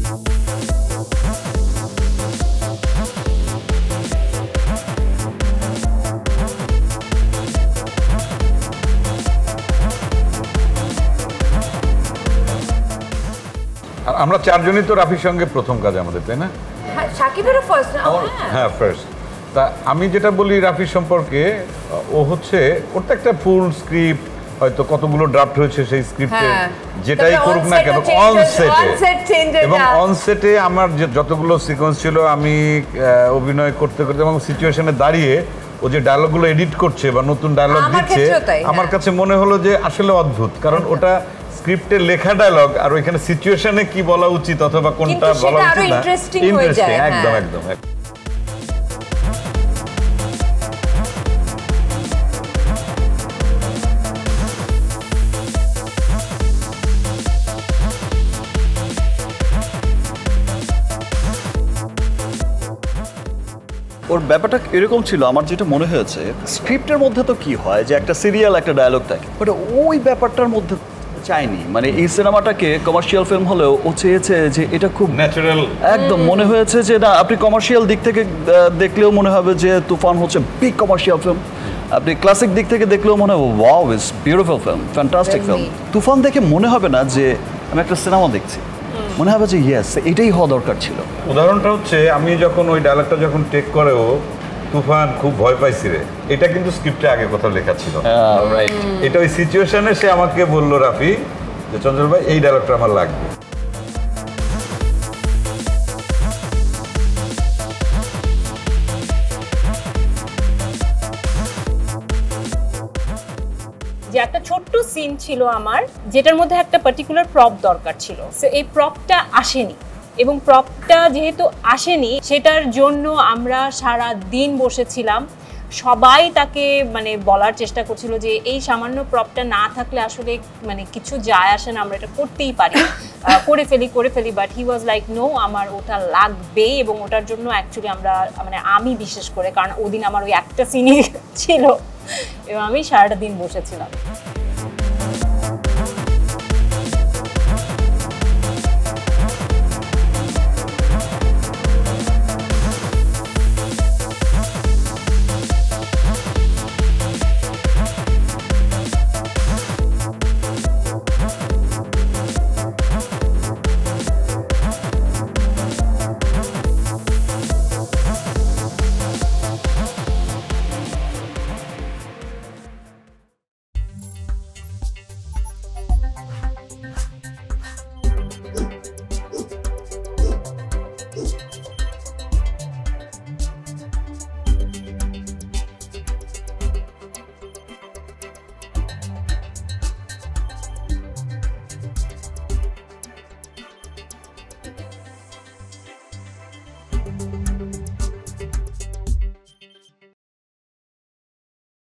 আর আমরা চারজনই তো রাফির সঙ্গে প্রথম কাজ আমাদের, তাই না? হ্যাঁ, শাকিবেরও ফার্স্ট। হ্যাঁ, ফার্স্ট। তা আমি যেটা বলি রাফির সম্পর্কে, ও হচ্ছে ওর তো একটা ফুল স্ক্রিপ্ট, হয়তো কতগুলো ড্রাফট হয়েছে সেই স্ক্রিপ্টে, যেটাই করুক না কেন অনসেটে, এবং অনসেটে আমার যতগুলো সিকোয়েন্স ছিল আমি অভিনয় করতে করতে এবং সিচুয়েশনে দাঁড়িয়ে ও যে ডায়লগগুলো এডিট করছে বা নতুন ডায়লগ দিচ্ছে, আমার কাছে মনে হলো যে আসলে অদ্ভুত, কারণ ওটা স্ক্রিপ্টে লেখা ডায়লগ আর ওইখানে সিচুয়েশনে কি বলা উচিত অথবা কোনটা বলা উচিত না, ইন্টারেস্টিং একদম একদম। ওর ব্যাপারটা এরকম ছিল, আমার যেটা মনে হয়েছে স্ক্রিপ্টের মধ্যে তো কি হয় যে একটা সিরিয়াল একটা ডায়লগ থাকে, বাট ওই ব্যাপারটার মধ্যে চাইনি। মানে এই সিনেমাটাকে কমার্শিয়াল ফিল্ম হলেও ও চেয়েছে যে এটা খুব ন্যাচারাল, একদম মনে হয়েছে যে না, আপনি কমার্শিয়াল দিক থেকে দেখলেও মনে হবে যে তুফান হচ্ছে বিগ কমার্শিয়াল ফিল্ম, আপনি ক্লাসিক দিক থেকে দেখলেও মনে হবে wow is beautiful film, fantastic film. Toofan দেখে মনে হবে না যে আমি একটা সিনেমা দেখছি, মনে হবে যে ইয়েস এটাই হওয়া দরকার ছিল। উদাহরণটা হচ্ছে আমি যখন ওই ডায়লগটা যখন টেক করেও তুফান খুব ভয় পাইছি রে, এটা কিন্তু স্ক্রিপ্টে আগে কোথাও লেখা ছিল, এটা ওই সিচুয়েশনে সে আমাকে বলল রাফি যে চঞ্চল ভাই এই ডায়লগটা আমার লাগবে। যে একটা ছোট্ট সিন ছিল আমার, যেটার মধ্যে একটা পার্টিকুলার প্রপ দরকার ছিল, সো এই প্রপটা আসেনি, এবং প্রপটা যেহেতু আসেনি সেটার জন্য আমরা সারা দিন বসেছিলাম, সবাই তাকে মানে বলার চেষ্টা করছিল যে এই সামান্য প্রপটা না থাকলে আসলে মানে কিছু যায় আসে না, আমরা এটা করতেই পারি, করে ফেলি, but he was like no, আমার ওটা লাগবেই, এবং ওটার জন্য অ্যাকচুয়ালি আমরা মানে আমি বিশেষ করে, কারণ ওদিন আমার ওই একটা সিনই ছিল এবং আমি সারাটা দিন বসেছিলাম।